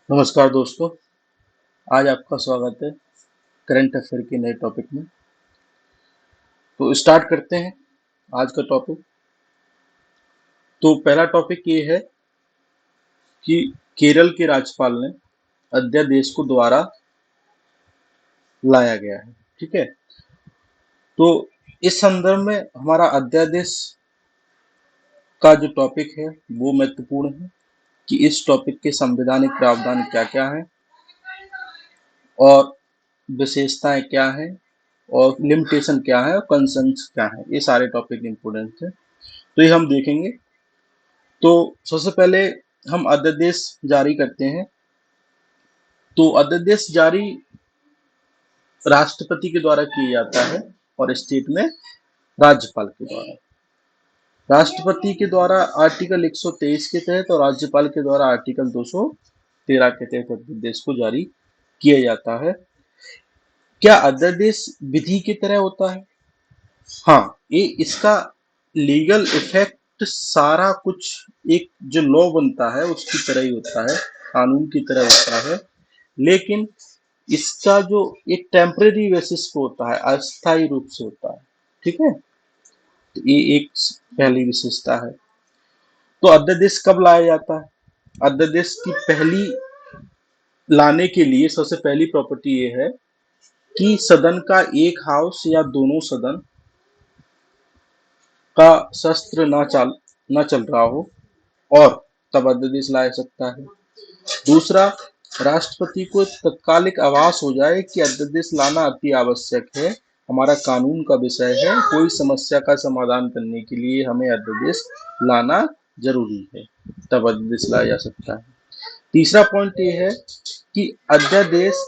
नमस्कार दोस्तों। आज आपका स्वागत है करंट अफेयर के नए टॉपिक में। तो स्टार्ट करते हैं आज का टॉपिक। तो पहला टॉपिक ये है कि केरल के राज्यपाल ने अध्यादेश को दोबारा लाया गया है। ठीक है, तो इस संदर्भ में हमारा अध्यादेश का जो टॉपिक है वो महत्वपूर्ण है कि इस टॉपिक के संवैधानिक प्रावधान क्या क्या है और विशेषताएं क्या है और लिमिटेशन क्या है और कंसर्न्स क्या है। ये सारे टॉपिक इंपोर्टेंट है, तो ये हम देखेंगे। तो सबसे पहले हम अध्यादेश जारी करते हैं। तो अध्यादेश जारी राष्ट्रपति के द्वारा किया जाता है और स्टेट में राज्यपाल के द्वारा। राष्ट्रपति के द्वारा आर्टिकल 123 के तहत और राज्यपाल के द्वारा आर्टिकल 213 के तहत अध्यादेश को जारी किया जाता है। क्या अध्यादेश विधि की तरह होता है? हाँ, ये इसका लीगल इफेक्ट सारा कुछ एक जो लॉ बनता है उसकी तरह ही होता है, कानून की तरह होता है, लेकिन इसका जो एक टेम्परेरी बेसिस पे होता है, अस्थायी रूप से होता है। ठीक है, तो ये एक पहली विशेषता है। तो अध्यादेश कब लाया जाता है? अध्यादेश की पहली लाने के लिए सबसे पहली प्रॉपर्टी ये है कि सदन का एक हाउस या दोनों सदन का शस्त्र न चल रहा हो और तब अध्यादेश लाया सकता है। दूसरा, राष्ट्रपति को तत्कालिक आभास हो जाए कि अध्यादेश लाना अति आवश्यक है, हमारा कानून का विषय है, कोई समस्या का समाधान करने के लिए हमें अध्यादेश लाना जरूरी है, तब अध्यादेश लाया जा सकता है। तीसरा पॉइंट ये है कि अध्यादेश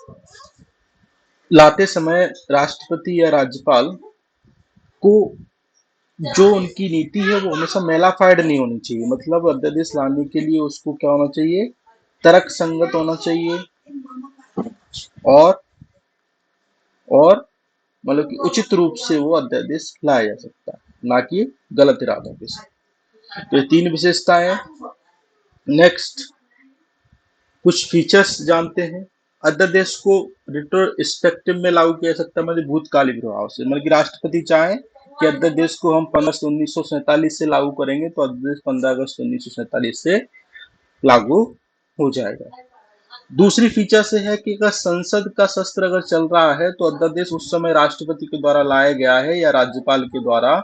लाते समय राष्ट्रपति या राज्यपाल को जो उनकी नीति है वो हमेशा मेलाफाइड नहीं होनी चाहिए। मतलब अध्यादेश लाने के लिए उसको क्या होना चाहिए? तर्क संगत होना चाहिए और और मतलब कि उचित रूप से वो अध्यादेश लाया जा सकता है, ना कि गलत इरादों के साथ। तो ये तीन विशेषताएं हैं। नेक्स्ट, कुछ फीचर्स जानते हैं। अध्यादेश को रिट्रोस्पेक्टिव में लागू किया जा सकता है, मतलब भूतकालिक प्रभाव से। मतलब कि राष्ट्रपति चाहे कि अध्यादेश को हम 15 अगस्त 1947 से लागू करेंगे तो अध्यादेश 15 अगस्त 1947 से लागू हो जाएगा। दूसरी फीचर से है कि अगर संसद का सत्र अगर चल रहा है तो अध्यादेश उस समय राष्ट्रपति के द्वारा लाया गया है या राज्यपाल के द्वारा,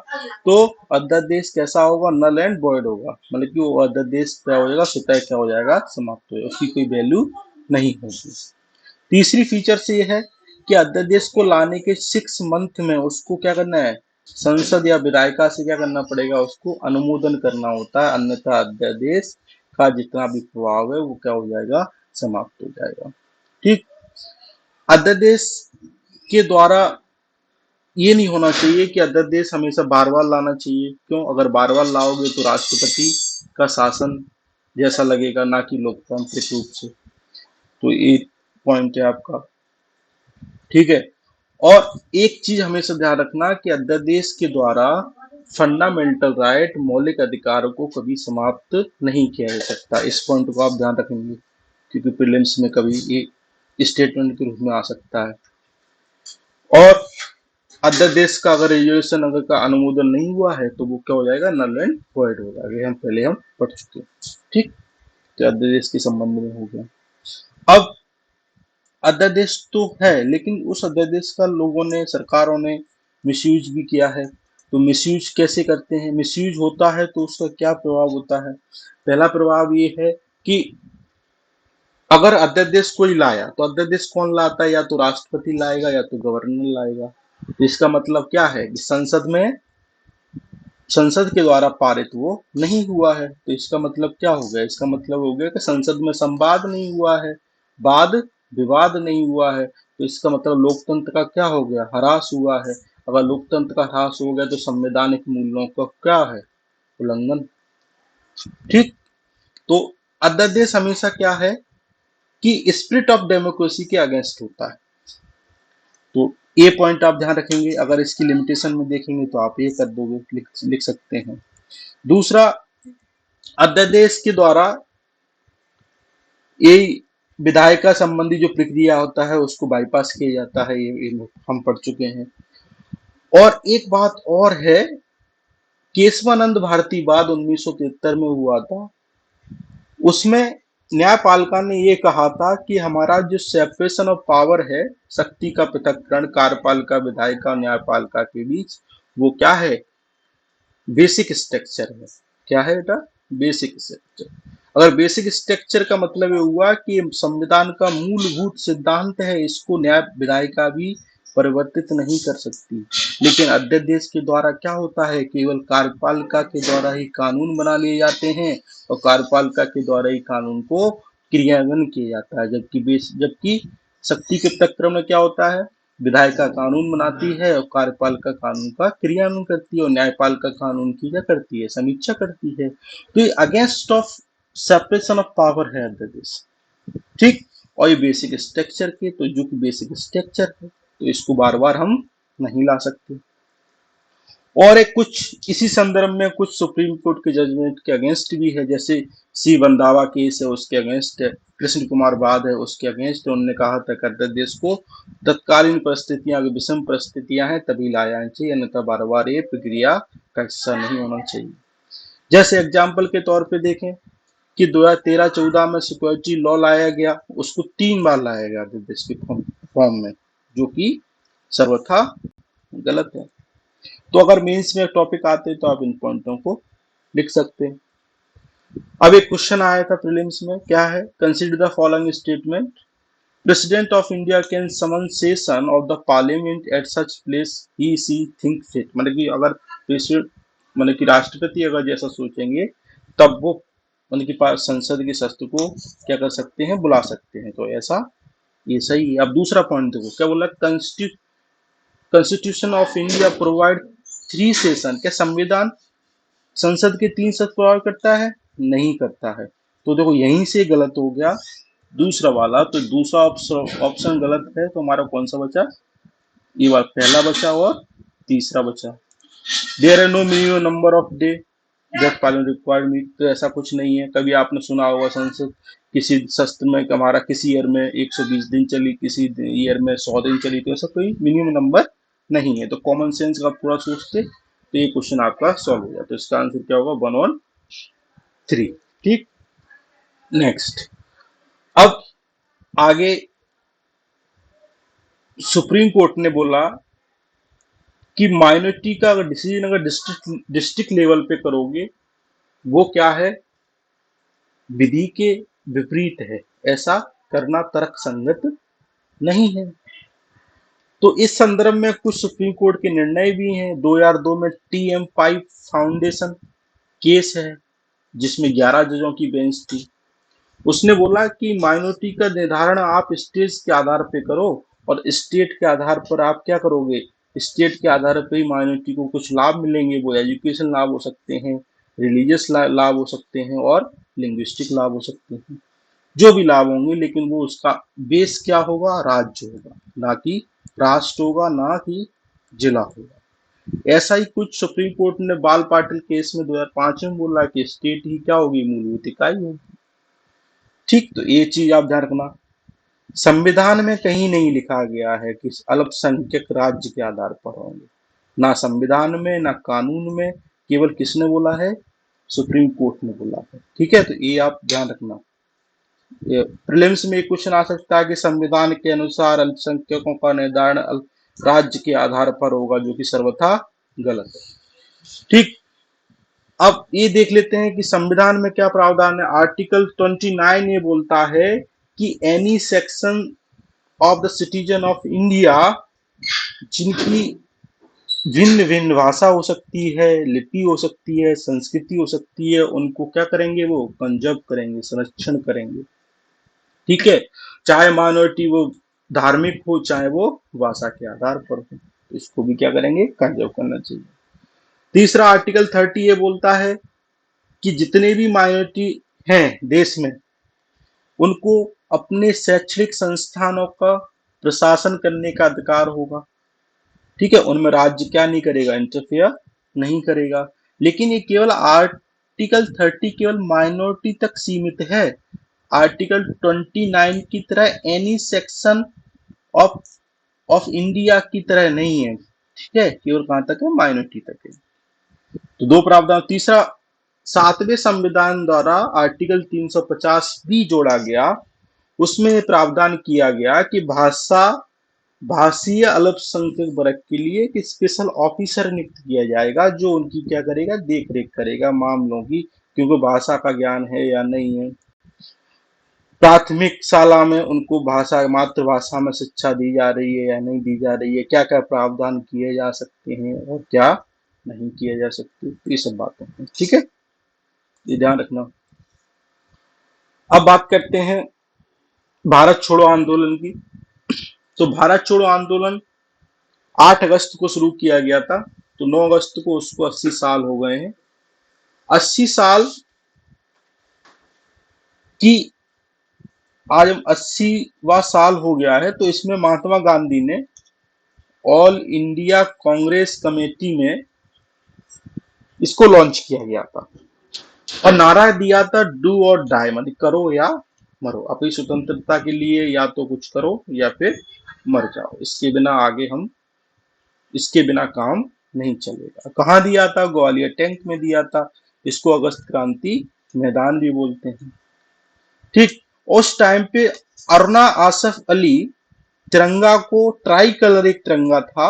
तो अध्यादेश कैसा होगा? नल एंड वॉइड होगा। मतलब कि वो अध्यादेश क्या हो जाएगा? स्वतः क्या हो जाएगा? समाप्त हो जाएगा, उसकी कोई वैल्यू नहीं होगी। तीसरी फीचर से यह है कि अध्यादेश को लाने के 6 मंथ में उसको क्या करना है? संसद या विधायिका से क्या करना पड़ेगा? उसको अनुमोदन करना होता है, अन्यथा अध्यादेश का जितना भी प्रभाव है वो क्या हो जाएगा? समाप्त हो जाएगा। ठीक। अध्यादेश के द्वारा ये नहीं होना चाहिए कि अध्यादेश हमेशा बार बार लाना चाहिए। क्यों? अगर बार बार लाओगे तो राष्ट्रपति का शासन जैसा लगेगा, ना कि लोकतांत्रिक रूप से। तो ये पॉइंट है आपका। ठीक है, और एक चीज हमेशा ध्यान रखना कि अध्यादेश के द्वारा फंडामेंटल राइट, मौलिक अधिकारों को कभी समाप्त नहीं किया जा सकता। इस पॉइंट को आप ध्यान रखेंगे क्योंकि प्रीलिम्स में कभी ये स्टेटमेंट के रूप में आ सकता है। और अध्यादेश का अगर रेजुलेशन अगर का अनुमोदन नहीं हुआ है तो वो क्या हो जाएगा? नल एंड वॉइड हो जाएगा। ये हम पहले पढ़ चुके हैं। ठीक, तो अध्यादेश के संबंध में हो गया। अब अध्यादेश तो है, लेकिन उस अध्यादेश का लोगों ने, सरकारों ने मिसयूज भी किया है। तो मिसयूज कैसे करते हैं? मिसयूज होता है तो उसका क्या प्रभाव होता है? पहला प्रभाव ये है कि अगर अध्यादेश कोई लाया तो अध्यादेश कौन लाता है? या तो राष्ट्रपति लाएगा या तो गवर्नर लाएगा। तो इसका मतलब क्या है कि संसद के द्वारा पारित वो नहीं हुआ है। तो इसका मतलब क्या हो गया? इसका मतलब हो गया कि संसद में संवाद नहीं हुआ है, वाद विवाद नहीं हुआ है। तो इसका मतलब लोकतंत्र का क्या हो गया? ह्रास हुआ है। अगर लोकतंत्र का ह्रास हो गया तो संवैधानिक मूल्यों का क्या है? उल्लंघन। ठीक। तो अध्यादेश हमेशा क्या है कि स्पिरिट ऑफ डेमोक्रेसी के अगेंस्ट होता है। तो ये पॉइंट आप ध्यान रखेंगे। अगर इसकी लिमिटेशन में देखेंगे तो आप ये कर दोगे, लिख सकते हैं। दूसरा, अध्यादेश के द्वारा ये विधायिका संबंधी जो प्रक्रिया होता है उसको बाईपास किया जाता है, ये हम पढ़ चुके हैं। और एक बात और है, केशवानंद भारती वाद 1973 में हुआ था, उसमें न्यायपालिका ने ये कहा था कि हमारा जो सेपरेशन ऑफ पावर है, शक्ति का पृथक्करण कार्यपालिका विधायिका और न्यायपालिका के बीच, वो क्या है, बेसिक स्ट्रक्चर है। क्या है बेटा, बेसिक स्ट्रक्चर। अगर बेसिक स्ट्रक्चर का मतलब ये हुआ कि संविधान का मूलभूत सिद्धांत है, इसको न्याय विधायिका भी परिवर्तित नहीं कर सकती। लेकिन अध्यादेश के द्वारा क्या होता है, केवल कार्यपालिका के द्वारा ही कानून बना लिए जाते हैं और कार्यपालिका के द्वारा ही कानून को क्रियान्वयन किया जाता है। जबकि शक्ति के प्रक्रम में क्या होता है, विधायिका कानून बनाती है और कार्यपालिका कानून का क्रियान्वयन करती है और न्यायपालिका कानून की क्या करती है, समीक्षा करती है। तो ये against of separation of power है अध्यादेश, ठीक। और ये बेसिक स्ट्रक्चर के, तो जो कि बेसिक स्ट्रक्चर है तो इसको बार बार हम नहीं ला सकते। और एक कुछ इसी संदर्भ में कुछ सुप्रीम कोर्ट के जजमेंट के अगेंस्ट भी है, जैसे सी वंदावा केस है उसके अगेंस्ट है, कृष्ण कुमार वाद है उसके अगेंस्ट उन्होंने कहा था कि अध्यादेश को तत्कालीन परिस्थितियां, अगर विषम परिस्थितियां हैं तभी लाया जाना चाहिए, अन्यथा बार बार ये प्रक्रिया का हिस्सा नहीं होना चाहिए। जैसे एग्जाम्पल के तौर पे देखें कि 2013-14 में सिक्योरिटी लॉ लाया गया, उसको 3 बार लाया गया अध्यादेश के फॉर्म में, जो कि सर्वथा गलत है। तो अगर मेंस में टॉपिक आते तो आप इन पॉइंटों को लिख सकते हैं। अब एक क्वेश्चन आया था प्रीलिम्स में, क्या है, consider the following statement, president of India can summon session of the parliament at such place he see think fit. मतलब कि अगर प्रेसिडेंट, मतलब कि राष्ट्रपति अगर जैसा सोचेंगे तब वो मतलब कि संसद के सत्र को क्या कर सकते हैं, बुला सकते हैं। तो ऐसा ये सही है। अब दूसरा पॉइंट देखो क्या बोला, constitution of India provide 3 session. क्या संविधान संसद के 3 सत्र प्रोवाइड करता है, नहीं करता है। तो देखो यहीं से गलत हो गया दूसरा वाला, तो दूसरा ऑप्शन गलत है, तो हमारा कौन सा बचा, ये बार पहला बचा और तीसरा बचा। There are no minimum number of day that parliament required meet. तो ऐसा कुछ नहीं है। कभी आपने सुना होगा संसद किसी सत्र में हमारा किसी ईयर में 120 दिन चली, किसी ईयर में 100 दिन चली, तो ऐसा कोई मिनिमम नंबर नहीं है। तो कॉमन सेंस का पूरा सोचते तो ये क्वेश्चन आपका सॉल्व हो जाता। तो इसका आंसर क्या होगा, 1 और 3, ठीक। नेक्स्ट, अब आगे सुप्रीम कोर्ट ने बोला कि माइनॉरिटी का अगर डिसीजन अगर डिस्ट्रिक्ट लेवल पे करोगे, वो क्या है, विधि के विपरीत है, ऐसा करना तर्क संगत नहीं है। तो इस संदर्भ में कुछ सुप्रीम कोर्ट के निर्णय भी हैं। 2002 में TM पाइप फाउंडेशन केस है जिसमें 11 जजों की बेंच थी। उसने बोला कि माइनॉरिटी का निर्धारण आप स्टेट के आधार पर करो और स्टेट के आधार पर आप क्या करोगे, स्टेट के आधार पर ही माइनॉरिटी को कुछ लाभ मिलेंगे। वो एजुकेशन लाभ हो सकते हैं, रिलीजियस लाभ हो सकते हैं और लिंग्विस्टिक लाभ हो सकते हैं, जो भी लाभ होंगे, लेकिन वो उसका बेस क्या होगा, राज्य होगा, ना कि राष्ट्र होगा, ना कि जिला होगा। ऐसा ही कुछ सुप्रीम कोर्ट ने बाल पाटिल केस में 2005 में बोला कि स्टेट ही क्या होगी, मूलभूत इकाई होगी, ठीक। तो ये चीज आप ध्यान रखना, संविधान में कहीं नहीं लिखा गया है कि अल्पसंख्यक राज्य के आधार पर होंगे, ना संविधान में ना कानून में, केवल किसने बोला है, सुप्रीम कोर्ट ने बोला है, ठीक है। तो ये आप ध्यान रखना। प्रीलिम्स में क्वेश्चन आ सकता है कि संविधान के अनुसार अल्पसंख्यकों का निर्धारण राज्य के आधार पर होगा, जो कि सर्वथा गलत है, ठीक। अब ये देख लेते हैं कि संविधान में क्या प्रावधान है। आर्टिकल 29 ये बोलता है कि any section of the citizen of India जिनकी भिन्न भिन्न भाषा हो सकती है, लिपि हो सकती है, संस्कृति हो सकती है, उनको क्या करेंगे, वो कंजर्व करेंगे, संरक्षण करेंगे, ठीक है। चाहे माइनॉरिटी वो धार्मिक हो, चाहे वो भाषा के आधार पर हो, तो इसको भी क्या करेंगे, कंजर्व करना चाहिए। तीसरा आर्टिकल 30 ये बोलता है कि जितने भी माइनॉरिटी हैं देश में, उनको अपने शैक्षणिक संस्थानों का प्रशासन करने का अधिकार होगा, ठीक है। उनमें राज्य क्या नहीं करेगा, इंटरफेयर नहीं करेगा। लेकिन ये केवल आर्टिकल 30 केवल माइनॉरिटी तक सीमित है, आर्टिकल 29 की तरह any section of of India की तरह नहीं है, ठीक है, केवल कहां तक है, माइनॉरिटी तक है। तो दो प्रावधान। तीसरा, सातवें संविधान द्वारा आर्टिकल 350 भी जोड़ा गया, उसमें प्रावधान किया गया कि भाषीय अल्पसंख्यक वर्ग के लिए एक स्पेशल ऑफिसर नियुक्त किया जाएगा जो उनकी क्या करेगा, देख रेख करेगा मामलों की, क्योंकि भाषा का ज्ञान है या नहीं है। प्राथमिक शाला में उनको भाषा, मातृभाषा में शिक्षा दी जा रही है या नहीं दी जा रही है, क्या क्या प्रावधान किए जा सकते हैं और क्या नहीं किए जा सकते, ये सब बातें हैं, ठीक है, ये ध्यान रखना। अब बात करते हैं भारत छोड़ो आंदोलन की। तो भारत छोड़ो आंदोलन 8 अगस्त को शुरू किया गया था, तो 9 अगस्त को उसको 80 साल हो गए हैं। 80 साल की, आज 80वां साल हो गया है, तो इसमें महात्मा गांधी ने ऑल इंडिया कांग्रेस कमेटी में इसको लॉन्च किया गया था और नारा दिया था डू और डाई, मतलब करो या मरो, अपनी स्वतंत्रता के लिए या तो कुछ करो या फिर मर जाओ, इसके बिना आगे हम, इसके बिना काम नहीं चलेगा। कहाँ दिया था, ग्वालियर टैंक में दिया था। इसको अगस्त क्रांति मैदान भी बोलते हैं, ठीक। उस टाइम पे अरुणा आसफ अली तिरंगा को, ट्राई कलर एक तिरंगा था,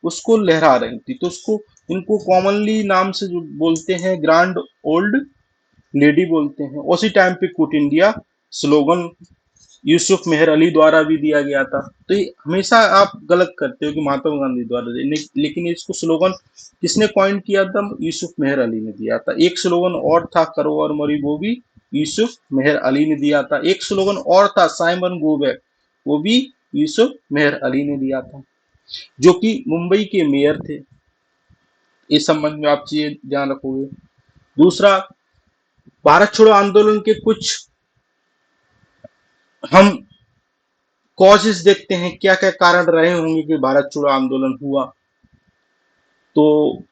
उसको लहरा रही थी, तो उसको, इनको कॉमनली नाम से जो बोलते हैं ग्रांड ओल्ड लेडी बोलते हैं। उसी टाइम पे क्विट इंडिया स्लोगन यूसुफ मेहर अली द्वारा भी दिया गया था। तो ये हमेशा आप गलत करते हो कि महात्मा गांधी द्वारा, लेकिन इसको स्लोगन किसने कॉइन किया था, यूसुफ मेहर अली ने दिया था। एक स्लोगन और था, करो और मरी, वो भी यूसुफ मेहर अली ने दिया था। एक स्लोगन और था, साइमन गो बैक, वो भी यूसुफ मेहर अली ने दिया था, जो कि मुंबई के मेयर थे। इस संबंध में आप चीजें ध्यान रखोगे। दूसरा, भारत छोड़ो आंदोलन के कुछ हम कॉजेस देखते हैं, क्या क्या कारण रहे होंगे कि भारत छोड़ो आंदोलन हुआ। तो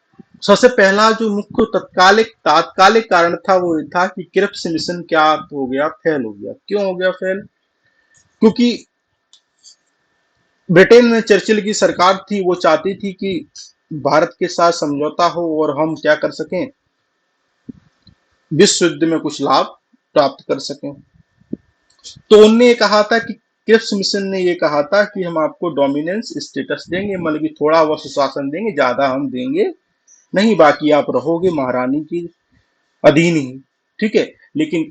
सबसे पहला जो मुख्य तात्कालिक कारण था वो ये था कि क्रिप्स मिशन क्या हो गया, फेल हो गया। क्यों हो गया फेल, क्योंकि ब्रिटेन में चर्चिल की सरकार थी, वो चाहती थी कि भारत के साथ समझौता हो और हम क्या कर सकें, विश्व युद्ध में कुछ लाभ प्राप्त कर सकें। तो उनने कहा था कि क्रिप्स मिशन ने ये कहा था कि हम आपको डोमिनेंस स्टेटस देंगे, मतलब कि थोड़ा बहुत सुशासन देंगे, ज्यादा हम देंगे नहीं, बाकी आप रहोगे महारानी की अधीन ही, ठीक है। लेकिन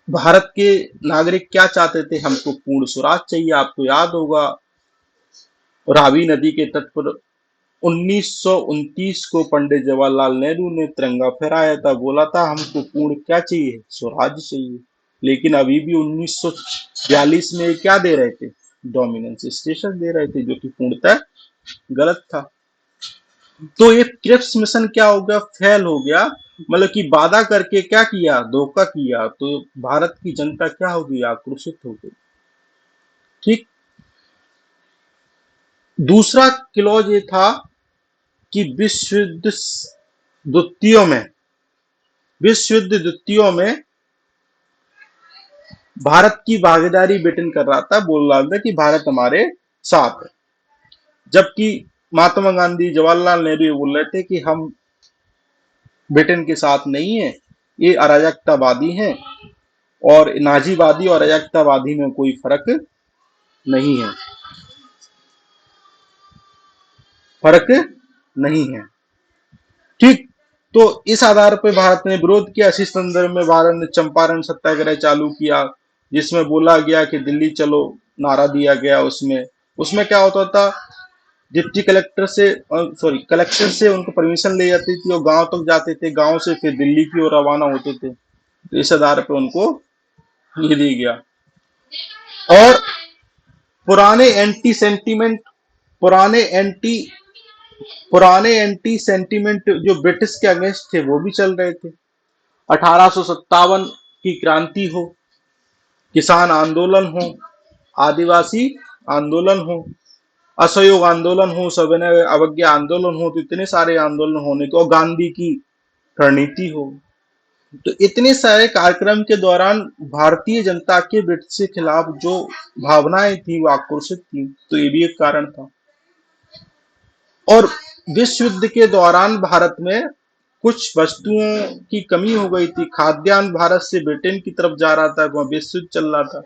भारत के नागरिक क्या चाहते थे, हमको पूर्ण स्वराज चाहिए। आपको याद होगा रावी नदी के तट पर 1929 को पंडित जवाहरलाल नेहरू ने तिरंगा फहराया था, बोला था हमको पूर्ण क्या चाहिए, स्वराज चाहिए। लेकिन अभी भी 1942 में क्या दे रहे थे, डोमिनेंस स्टेटस दे रहे थे, जो कि पूर्णतः गलत था। तो ये क्रिप्स मिशन क्या हो गया, फेल हो गया, मतलब कि वादा करके क्या किया, धोखा किया। तो भारत की जनता क्या हो गई, आक्रोशित हो गई, ठीक। दूसरा क्लॉज ये था कि द्वितीयों में विश्व युद्ध द्वितीयों में भारत की भागीदारी ब्रिटेन कर रहा था, बोल रहा था कि भारत हमारे साथ है, जबकि महात्मा गांधी जवाहरलाल नेहरू बोल रहे थे कि हम ब्रिटेन के साथ नहीं है, ये अराजकतावादी हैं और नाजीवादी और अराजकतावादी में कोई फर्क नहीं है, फर्क नहीं है, ठीक। तो इस आधार पर भारत ने विरोध किया। इसी संदर्भ में भारत ने चंपारण सत्याग्रह चालू किया, जिसमें बोला गया कि दिल्ली चलो, नारा दिया गया। उसमें उसमें क्या होता था, डिप्टी कलेक्टर से, सॉरी कलेक्टर से उनको परमिशन ले जाती थी और गांव तक जाते थे, गांव से फिर दिल्ली की ओर रवाना होते थे। तो इस आधार पर उनको ये दिया गया। और पुराने एंटी सेंटीमेंट पुराने एंटी पुराने एंटी सेंटीमेंट जो ब्रिटिश के अगेंस्ट थे वो भी चल रहे थे। 1857 की क्रांति हो, किसान आंदोलन हो, आदिवासी आंदोलन हो, असहयोग आंदोलन हो, सविनय अवज्ञा आंदोलन हो, तो इतने सारे आंदोलन होने को, गांधी की रणनीति हो, तो इतने सारे कार्यक्रम के दौरान भारतीय जनता के ब्रिटिश के खिलाफ जो भावनाएं थी वो आक्रोशित थी, तो ये भी एक कारण था। और विश्व युद्ध के दौरान भारत में कुछ वस्तुओं की कमी हो गई थी, खाद्यान्न भारत से ब्रिटेन की तरफ जा रहा था, वहां विश्व युद्ध चल रहा था,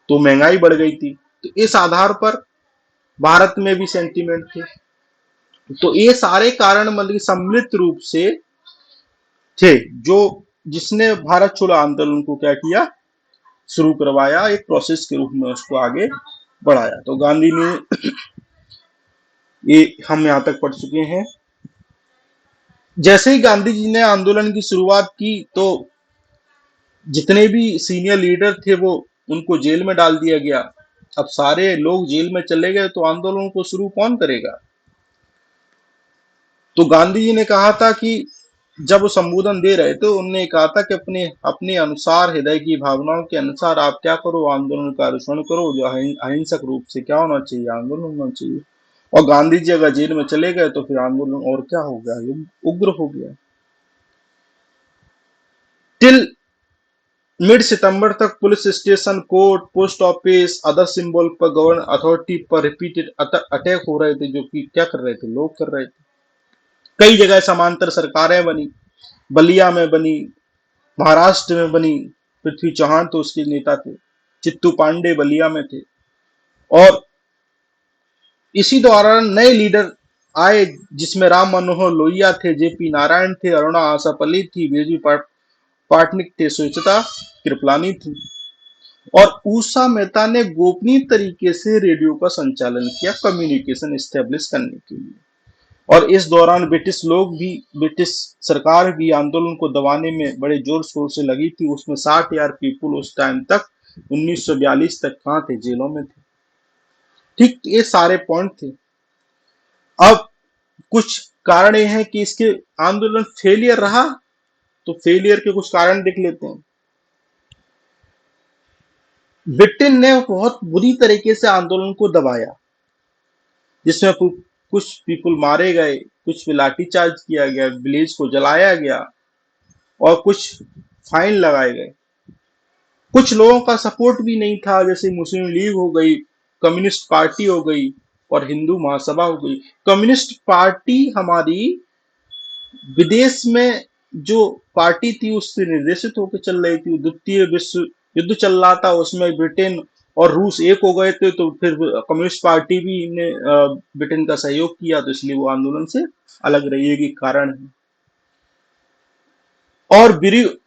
तो महंगाई बढ़ गई थी। तो इस आधार पर भारत में भी सेंटीमेंट थे। तो ये सारे कारण मतलब कि सम्मिलित रूप से थे, जो जिसने भारत छोड़ो आंदोलन को क्या किया, शुरू करवाया, एक प्रोसेस के रूप में उसको आगे बढ़ाया। तो गांधी ने, ये हम यहाँ तक पढ़ चुके हैं। जैसे ही गांधी जी ने आंदोलन की शुरुआत की तो जितने भी सीनियर लीडर थे वो उनको जेल में डाल दिया गया। अब सारे लोग जेल में चले गए तो आंदोलन को शुरू कौन करेगा। तो गांधी जी ने कहा था कि जब वो संबोधन दे रहे थे उन्होंने कहा था कि अपने अपने अनुसार, हृदय की भावनाओं के अनुसार आप क्या करो, आंदोलन का अनुसरण करो, जो अहिंसक रूप से क्या होना चाहिए, आंदोलन होना चाहिए। और गांधी जी अगर जेल में चले गए तो फिर आंदोलन और क्या हो गया, ये उग्र हो गया। टिल मिड सितंबर तक police station, court, post office, other symbol पर गवर्न अथॉरिटी पर रिपीटेड अटैक हो रहे थे, जो कि क्या कर रहे थे, लोग कर रहे थे। कई जगह समांतर सरकारें बनी, बलिया में बनी, महाराष्ट्र में बनी, पृथ्वी चौहान तो उसके नेता थे, चित्तू पांडे बलिया में थे। और इसी दौरान नए लीडर आए, जिसमें राम मनोहर लोहिया थे, जेपी नारायण थे, अरुणा आसापल्ली थी, बीरजू पाटनिक थे, सुचिता कृपलानी थी। और उषा मेहता ने गोपनीय तरीके से रेडियो का संचालन किया, कम्युनिकेशन स्टेब्लिश करने के लिए। और इस दौरान ब्रिटिश सरकार भी आंदोलन को दबाने में बड़े जोर शोर से लगी थी। उसमें 60,000 पीपुल उस टाइम तक 1942 तक कहाँ थे, जेलों में थे। ठीक, ये सारे पॉइंट थे। अब कुछ कारण ये हैं कि इसके आंदोलन फेलियर रहा, तो फेलियर के कुछ कारण देख लेते हैं। ब्रिटेन ने बहुत बुरी तरीके से आंदोलन को दबाया, जिसमें कुछ पीपल मारे गए, कुछ पे लाठीचार्ज किया गया, विलेज को जलाया गया, और कुछ फाइन लगाए गए। कुछ लोगों का सपोर्ट भी नहीं था, जैसे मुस्लिम लीग हो गई, कम्युनिस्ट पार्टी हो गई, और हिंदू महासभा हो गई। कम्युनिस्ट पार्टी हमारी विदेश में जो पार्टी थी उससे निर्देशित होकर चल रही थी। द्वितीय विश्व युद्ध चल रहा था, उसमें ब्रिटेन और रूस एक हो गए थे, तो फिर कम्युनिस्ट पार्टी भी ने ब्रिटेन का सहयोग किया, तो इसलिए वो आंदोलन से अलग रही, एक कारण है। और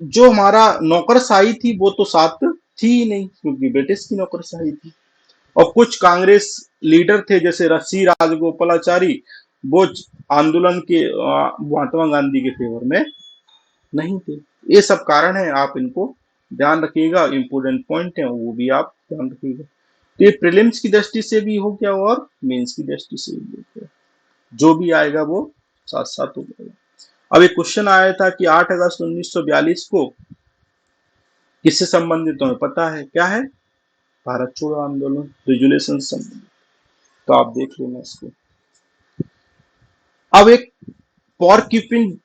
जो हमारा नौकरशाही थी वो तो साथ थी ही नहीं, क्योंकि ब्रिटिश की नौकरशाही थी। और कुछ कांग्रेस लीडर थे जैसे सी राजगोपालाचारी, वो आंदोलन के महात्मा गांधी के फेवर में नहीं थे। ये सब कारण है, आप इनको ध्यान रखिएगा, इंपोर्टेंट पॉइंट है वो भी आप ध्यान रखिएगा। तो ये प्रीलिम्स की दृष्टि से भी हो गया और मेंस की दृष्टि से भी हो गया, जो भी आएगा वो साथ साथ हो जाएगा। अब एक क्वेश्चन आया था कि 8 अगस्त 1942 को किससे संबंधित, हमें पता है क्या है, भारत छोड़ो आंदोलन रेजुलेशन से संबंधित। तो आप देख लेना इसको। अब एक पॉरक्यूपिन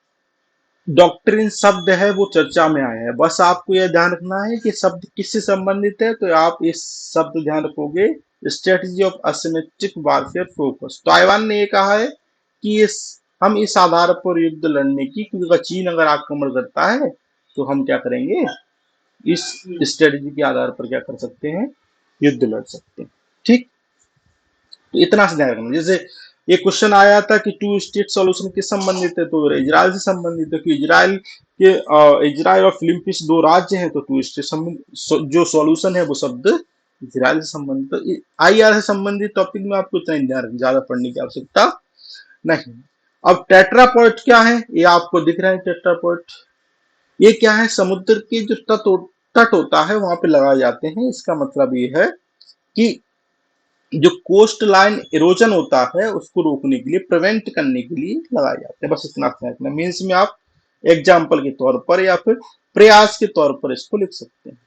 डॉक्ट्रिन शब्द है वो चर्चा में आया है, बस आपको यह ध्यान रखना है कि शब्द किससे संबंधित है, तो आप इस शब्द ध्यान रखोगे, strategy of asymmetric warfare focus. Taiwan ने ये कहा है कि हम इस आधार पर युद्ध लड़ने की, क्योंकि अगर चीन अगर आक्रमण करता है तो हम क्या करेंगे, इस स्ट्रेटजी के आधार पर क्या कर सकते हैं, युद्ध लड़ सकते हैं। ठीक, तो इतना से ध्यान रखना। जैसे ये क्वेश्चन आया था कि टू स्टेट सॉल्यूशन किस संबंधित है, तो इजराइल से संबंधित है, कि इजराइल के इजराइल और फिलिपींस दो राज्य हैं, तो टू स्टेट जो सॉल्यूशन है वो शब्द इजराइल से संबंधित। तो आईआर से संबंधित टॉपिक में आपको इतना ध्यान, ज्यादा पढ़ने की आवश्यकता नहीं। अब टेट्रापॉइंट क्या है, ये आपको दिख रहा है टेट्रापॉइंट। ये क्या है, समुद्र के जो तट होता है वहां पे लगाए जाते हैं। इसका मतलब ये है कि जो कोस्ट लाइन इरोजन होता है उसको रोकने के लिए, प्रिवेंट करने के लिए लगाए जाते हैं। बस इतना रखना, मीन्स में आप एग्जाम्पल के तौर पर या फिर प्रयास के तौर पर इसको लिख सकते हैं।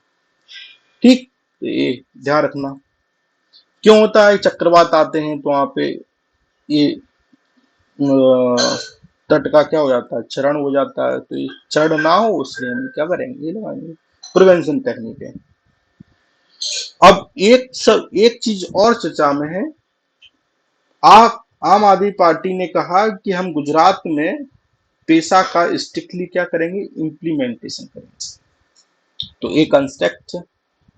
ठीक, तो ये ध्यान रखना। क्यों होता है, चक्रवात आते हैं तो वहां पे ये तट का क्या हो जाता है, क्षरण हो जाता है। तो ये क्षरण ना हो उसलिए हम क्या करेंगे, ये लगाएंगे, प्रिवेंशन टेक्निक है। अब एक चीज और चर्चा में है। आम आदमी पार्टी ने कहा कि हम गुजरात में पेशा का स्ट्रिक्टली क्या करेंगे, इम्प्लीमेंटेशन करेंगे। तो एक कंस्ट्रक्ट,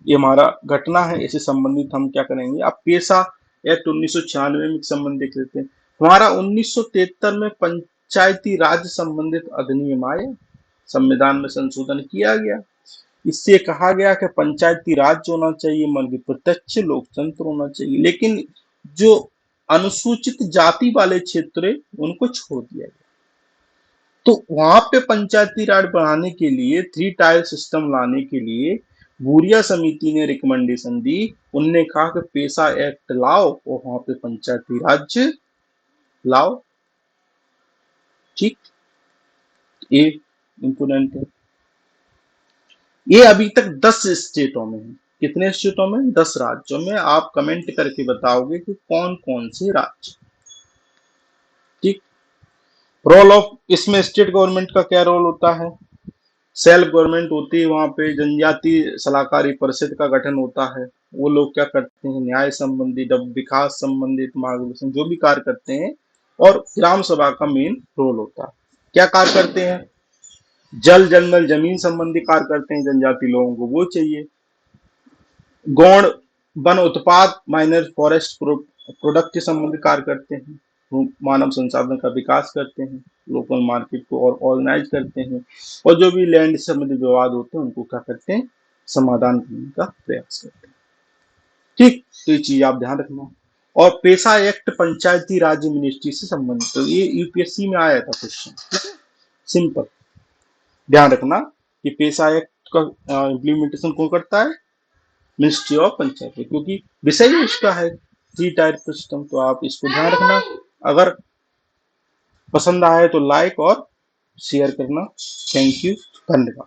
ये हमारा घटना है, इससे संबंधित हम क्या करेंगे। अब पेशा एक्ट 1996 में संबंध देख लेते हैं। हमारा 1973 में पंचायती राज संबंधित अधिनियम आया, संविधान में संशोधन किया गया। इससे कहा गया कि पंचायती राज होना चाहिए, मन की प्रत्यक्ष लोकतंत्र होना चाहिए, लेकिन जो अनुसूचित जाति वाले क्षेत्र है उनको छोड़ दिया गया। तो वहां पे पंचायती राज बढ़ाने के लिए, थ्री टायर सिस्टम लाने के लिए भूरिया समिति ने रिकमेंडेशन दी। उनने कहा कि पेशा एक्ट लाओ और वहां पे पंचायती राज लाओ। ठीक, ये इंपोर्टेंट है। ये अभी तक 10 स्टेटों में है। कितने स्टेटों में, 10 राज्यों में। आप कमेंट करके बताओगे कि कौन कौन से राज्य। ठीक, रोल ऑफ, इसमें स्टेट गवर्नमेंट का क्या रोल होता है, सेल्फ गवर्नमेंट होती है, वहां पे जनजाति सलाहकारी परिषद का गठन होता है। वो लोग क्या करते हैं, न्याय संबंधी, विकास संबंधित मार्गदर्शन जो भी कार्य करते हैं। और ग्राम सभा का मेन रोल होता है। क्या कार्य करते हैं, जल जंगल जमीन संबंधी कार्य करते हैं, जनजाति लोगों को वो चाहिए। गौण वन उत्पाद, माइनर फॉरेस्ट प्रोडक्ट के संबंधी कार्य करते हैं। मानव संसाधन का विकास करते हैं, लोकल मार्केट को और ऑर्गेनाइज करते हैं। और जो भी लैंड से संबंधित विवाद होते हैं उनको क्या करते हैं, समाधान करने का प्रयास करते हैं। ठीक, तो ये चीज आप ध्यान रखना। और पेशा एक्ट पंचायती राज मिनिस्ट्री से संबंधित, तो ये यूपीएससी में आया था क्वेश्चन। ठीक है, सिंपल ध्यान रखना कि पेशा एक्ट का इम्प्लीमेंटेशन कौन करता है, मिनिस्ट्री ऑफ पंचायत, क्योंकि विषय ही उसका है थ्री टायर सिस्टम। तो आप इसको ध्यान रखना। अगर पसंद आए तो लाइक और शेयर करना। थैंक यू, धन्यवाद।